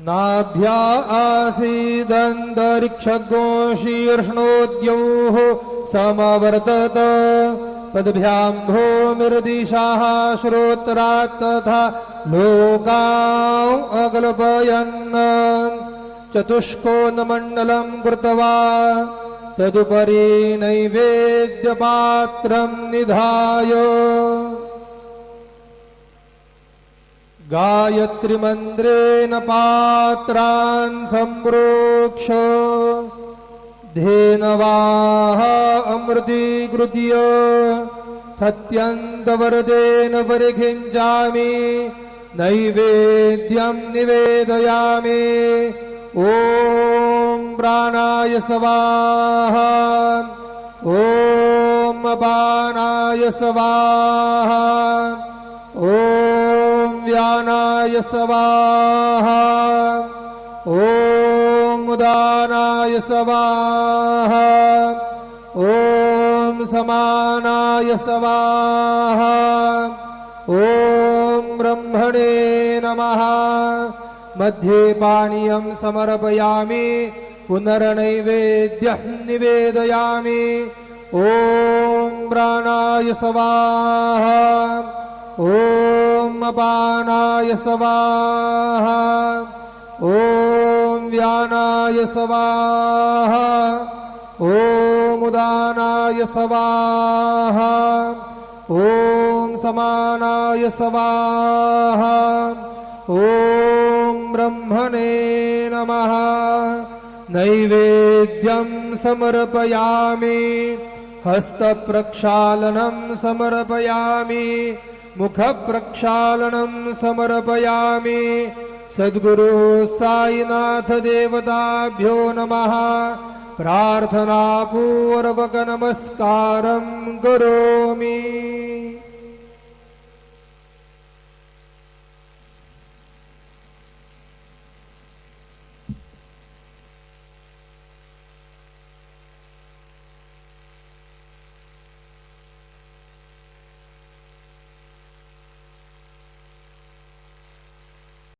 नाभ्या आसीदन्तरिक्षगो शीर्ष्णोद्योः समवर्तत पद्भ्यां भूमिर्दिशाः श्रोत्रात् तथा लोकान् अकल्पयन् चतुष्कोणमण्डलं कृत्वा तदुपरि नैवेद्यपात्रं निधाय गायत्रीमन्त्रेण पात्रान् सम्प्रोक्ष धेनवाः अमृतीकृत्य सत्यन्तवरदेन परिखिञ्चामि नैवेद्यं निवेदयामि। ॐ प्राणाय स्वाहा ॐ अपानाय स्वाहा ॐ व्यानाय स्वाहा ॐ उदानाय स्वाहा ॐ समानाय स्वाहा ॐ ब्रह्मणे नमः। मध्ये पानीयं समर्पयामि पुनर्नैवेद्यं निवेदयामि। ॐ प्राणाय स्वाहा ॐ अपानाय स्वाहा ॐ व्यानाय स्वाहा ॐ उदानाय स्वाहा ॐ समानाय स्वाहा ॐ ब्रह्मणे नमः। नैवेद्यं समर्पयामि हस्तप्रक्षालनं समर्पयामि मुखप्रक्षालनं समर्पयामि। सद्गुरु साईनाथ देवताभ्यो नमः। प्रार्थनापूर्वक नमस्कारं करोमि।